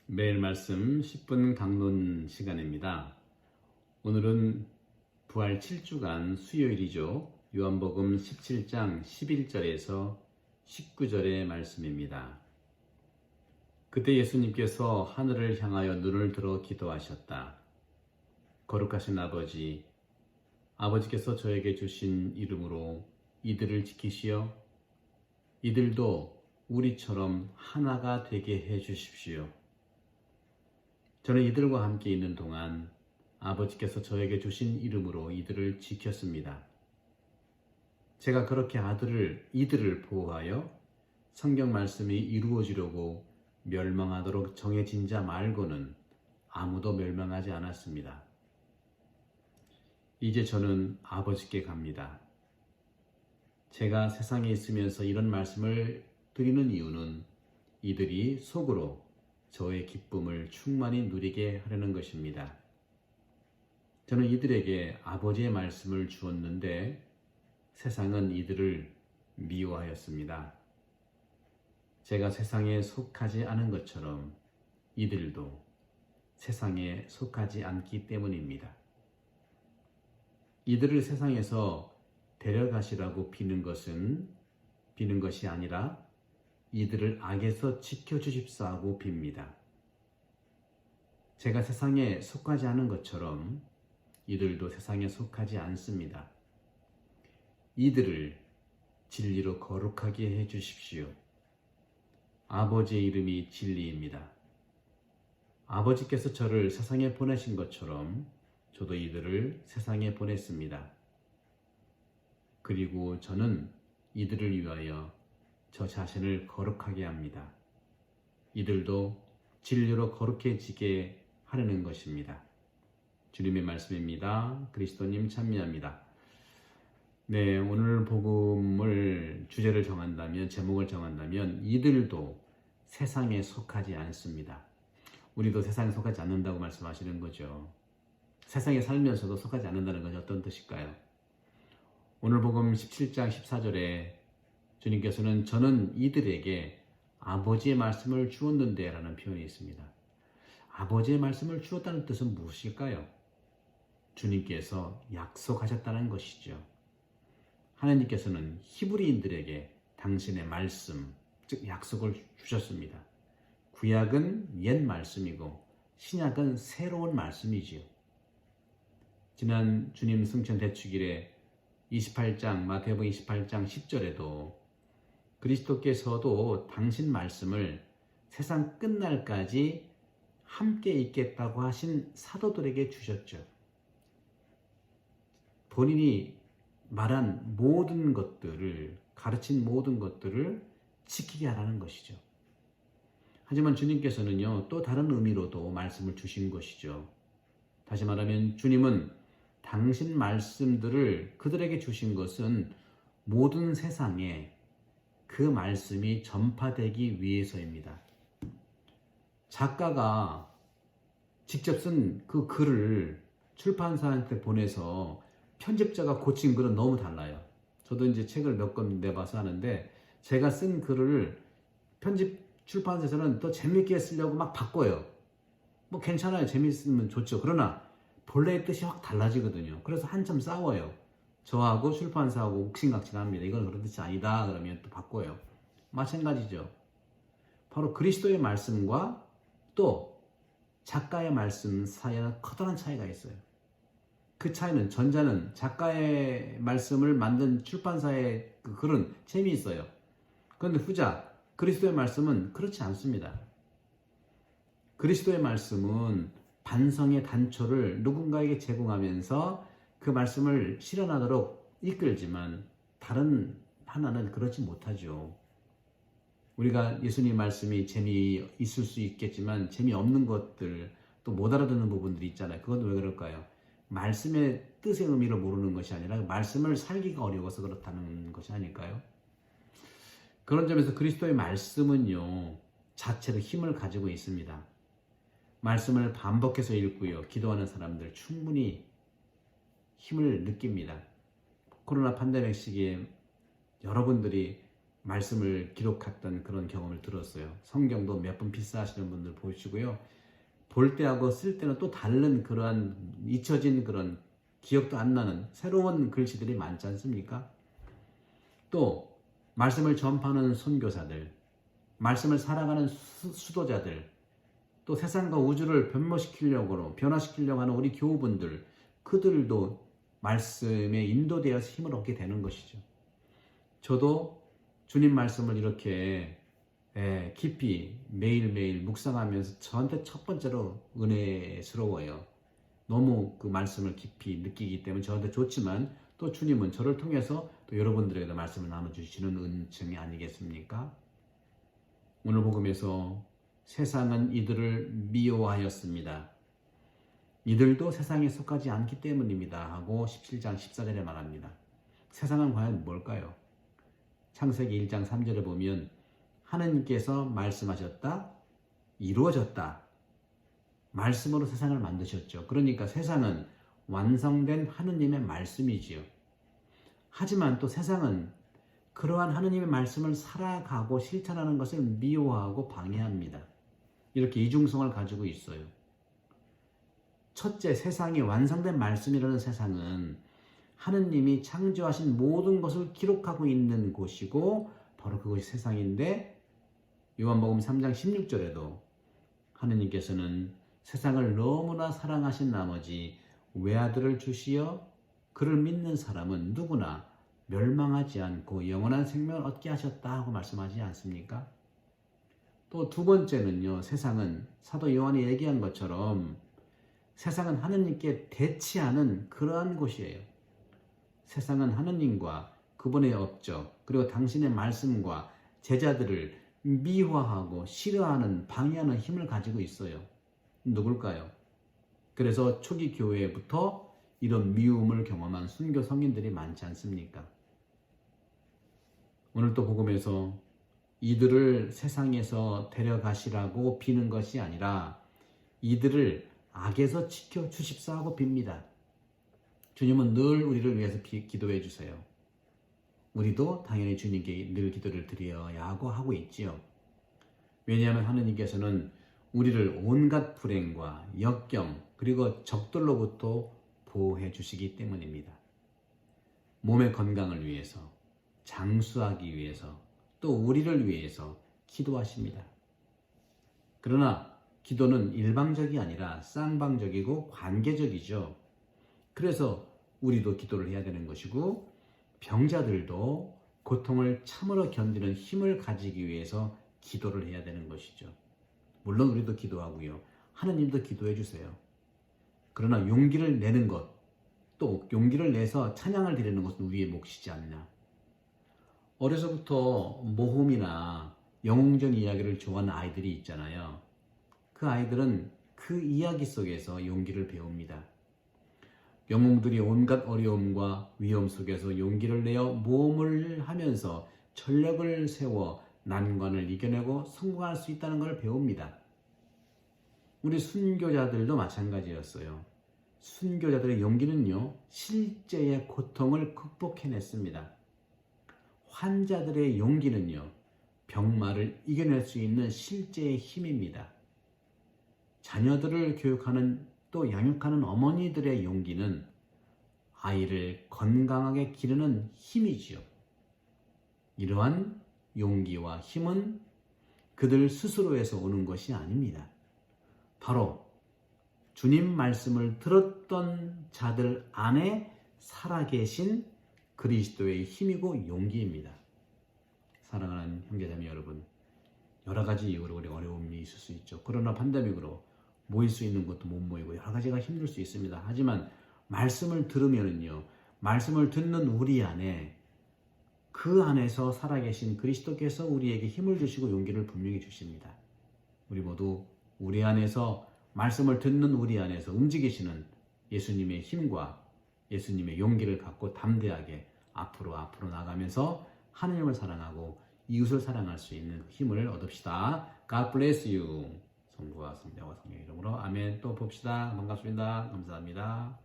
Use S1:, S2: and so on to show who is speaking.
S1: 매일 말씀 10분 강론 시간입니다. 오늘은 부활 7주간 수요일이죠. 요한복음 17장 11절에서 19절의 말씀입니다. 그때 예수님께서 하늘을 향하여 눈을 들어 기도하셨다. 거룩하신 아버지, 아버지께서 저에게 주신 이름으로 이들을 지키시어 이들도 우리처럼 하나가 되게 해 주십시오. 저는 이들과 함께 있는 동안 아버지께서 저에게 주신 이름으로 이들을 지켰습니다. 제가 그렇게 이들을 보호하여 성경 말씀이 이루어지려고 멸망하도록 정해진 자 말고는 아무도 멸망하지 않았습니다. 이제 저는 아버지께 갑니다. 제가 세상에 있으면서 이런 말씀을 드리는 이유는 이들이 속으로 저의 기쁨을 충만히 누리게 하려는 것입니다. 저는 이들에게 아버지의 말씀을 주었는데 세상은 이들을 미워하였습니다. 제가 세상에 속하지 않은 것처럼 이들도 세상에 속하지 않기 때문입니다. 이들을 세상에서 데려가시라고 비는 것이 아니라 이들을 악에서 지켜주십사 하고 빕니다. 제가 세상에 속하지 않은 것처럼 이들도 세상에 속하지 않습니다. 이들을 진리로 거룩하게 해주십시오. 아버지의 이름이 진리입니다. 아버지께서 저를 세상에 보내신 것처럼 저도 이들을 세상에 보냈습니다. 그리고 저는 이들을 위하여 저 자신을 거룩하게 합니다. 이들도 진리로 거룩해지게 하려는 것입니다. 주님의 말씀입니다. 그리스도님 찬미합니다. 네, 오늘 복음을 제목을 정한다면 이들도 세상에 속하지 않습니다. 우리도 세상에 속하지 않는다고 말씀하시는 거죠. 세상에 살면서도 속하지 않는다는 것이 어떤 뜻일까요? 오늘 복음 17장 14절에 주님께서는 저는 이들에게 아버지의 말씀을 주었는데 라는 표현이 있습니다. 아버지의 말씀을 주었다는 뜻은 무엇일까요? 주님께서 약속하셨다는 것이죠. 하나님께서는 히브리인들에게 당신의 말씀, 즉 약속을 주셨습니다. 구약은 옛 말씀이고 신약은 새로운 말씀이지요. 지난 주님 승천 대축일에 마태복음 28장 10절에도 그리스도께서도 당신 말씀을 세상 끝날까지 함께 있겠다고 하신 사도들에게 주셨죠. 본인이 말한 모든 것들을, 가르친 모든 것들을 지키게 하라는 것이죠. 하지만 주님께서는요, 또 다른 의미로도 말씀을 주신 것이죠. 다시 말하면 주님은 당신 말씀들을 그들에게 주신 것은 모든 세상에 그 말씀이 전파되기 위해서입니다. 작가가 직접 쓴 그 글을 출판사한테 보내서 편집자가 고친 글은 너무 달라요. 저도 이제 책을 몇 권 내봐서 하는데 제가 쓴 글을 출판사에서는 더 재밌게 쓰려고 막 바꿔요. 뭐 괜찮아요. 재밌으면 좋죠. 그러나 본래의 뜻이 확 달라지거든요. 그래서 한참 싸워요. 저하고 출판사하고 옥신각신합니다. 이건 그런 뜻이 아니다 그러면 또 바꿔요. 마찬가지죠. 바로 그리스도의 말씀과 또 작가의 말씀 사이에는 커다란 차이가 있어요. 그 차이는 전자는 작가의 말씀을 만든 출판사의 그 글은 재미있어요. 그런데 후자 그리스도의 말씀은 그렇지 않습니다. 그리스도의 말씀은 반성의 단초를 누군가에게 제공하면서 그 말씀을 실현하도록 이끌지만 다른 하나는 그렇지 못하죠. 우리가 예수님 말씀이 재미있을 수 있겠지만 재미없는 것들, 또 못 알아듣는 부분들이 있잖아요. 그건 왜 그럴까요? 말씀의 뜻의 의미를 모르는 것이 아니라 말씀을 살기가 어려워서 그렇다는 것이 아닐까요? 그런 점에서 그리스도의 말씀은요, 자체로 힘을 가지고 있습니다. 말씀을 반복해서 읽고요, 기도하는 사람들 충분히 힘을 느낍니다. 코로나 팬데믹 시기에 여러분들이 말씀을 기록했던 그런 경험을 들었어요. 성경도 몇 번 필사하시는 분들 보시고요. 볼 때하고 쓸 때는 또 다른 그러한 잊혀진 그런 기억도 안 나는 새로운 글씨들이 많지 않습니까? 또 말씀을 전파하는 선교사들, 말씀을 살아가는 수도자들, 또 세상과 우주를 변화시키려고 하는 우리 교우분들, 그들도 말씀에 인도되어서 힘을 얻게 되는 것이죠. 저도 주님 말씀을 이렇게 깊이 매일매일 묵상하면서 저한테 첫 번째로 은혜스러워요. 너무 그 말씀을 깊이 느끼기 때문에 저한테 좋지만 또 주님은 저를 통해서 또 여러분들에게도 말씀을 나눠주시는 은총이 아니겠습니까? 오늘 복음에서 세상은 이들을 미워하였습니다. 이들도 세상에 속하지 않기 때문입니다 하고 17장 14절에 말합니다. 세상은 과연 뭘까요? 창세기 1장 3절에 보면 하느님께서 말씀하셨다, 이루어졌다. 말씀으로 세상을 만드셨죠. 그러니까 세상은 완성된 하느님의 말씀이지요. 하지만 또 세상은 그러한 하느님의 말씀을 살아가고 실천하는 것을 미워하고 방해합니다. 이렇게 이중성을 가지고 있어요. 첫째, 세상이 완성된 말씀이라는 세상은 하느님이 창조하신 모든 것을 기록하고 있는 곳이고 바로 그것이 세상인데 요한복음 3장 16절에도 하느님께서는 세상을 너무나 사랑하신 나머지 외아들을 주시어 그를 믿는 사람은 누구나 멸망하지 않고 영원한 생명을 얻게 하셨다 하고 말씀하지 않습니까? 또 두 번째는요, 세상은 사도 요한이 얘기한 것처럼 세상은 하느님께 대치하는 그러한 곳이에요. 세상은 하느님과 그분의 업적 그리고 당신의 말씀과 제자들을 미화하고 싫어하는 방해하는 힘을 가지고 있어요. 누굴까요? 그래서 초기 교회부터 이런 미움을 경험한 순교 성인들이 많지 않습니까? 오늘 또 복음에서 이들을 세상에서 데려가시라고 비는 것이 아니라 이들을 악에서 지켜주십사 하고 빕니다. 주님은 늘 우리를 위해서 기도해 주세요. 우리도 당연히 주님께 늘 기도를 드려야 하고 있지요. 왜냐하면 하느님께서는 우리를 온갖 불행과 역경 그리고 적들로부터 보호해 주시기 때문입니다. 몸의 건강을 위해서, 장수하기 위해서, 또 우리를 위해서 기도하십니다. 그러나 기도는 일방적이 아니라 쌍방적이고 관계적이죠. 그래서 우리도 기도를 해야 되는 것이고 병자들도 고통을 참으로 견디는 힘을 가지기 위해서 기도를 해야 되는 것이죠. 물론 우리도 기도하고요. 하느님도 기도해 주세요. 그러나 용기를 내는 것, 또 용기를 내서 찬양을 드리는 것은 우리의 몫이지 않냐. 어려서부터 모험이나 영웅전 이야기를 좋아하는 아이들이 있잖아요. 그 아이들은 그 이야기 속에서 용기를 배웁니다. 영웅들이 온갖 어려움과 위험 속에서 용기를 내어 모험을 하면서 전력을 세워 난관을 이겨내고 성공할 수 있다는 것을 배웁니다. 우리 순교자들도 마찬가지였어요. 순교자들의 용기는요, 실제의 고통을 극복해냈습니다. 환자들의 용기는요, 병마를 이겨낼 수 있는 실제의 힘입니다. 자녀들을 교육하는 또 양육하는 어머니들의 용기는 아이를 건강하게 기르는 힘이지요. 이러한 용기와 힘은 그들 스스로에서 오는 것이 아닙니다. 바로 주님 말씀을 들었던 자들 안에 살아계신 그리스도의 힘이고 용기입니다. 사랑하는 형제자매 여러분, 여러 가지 이유로 우리 어려움이 있을 수 있죠. 코로나 팬데믹으로 모일 수 있는 것도 못 모이고 여러 가지가 힘들 수 있습니다. 하지만 말씀을 들으면은요, 말씀을 듣는 우리 안에 그 안에서 살아계신 그리스도께서 우리에게 힘을 주시고 용기를 분명히 주십니다. 우리 모두 우리 안에서 말씀을 듣는 우리 안에서 움직이시는 예수님의 힘과 예수님의 용기를 갖고 담대하게 앞으로 나가면서 하느님을 사랑하고 이웃을 사랑할 수 있는 힘을 얻읍시다. God bless you. 성부와 성자와 성령의 이름으로 아멘. 또 봅시다. 반갑습니다. 감사합니다.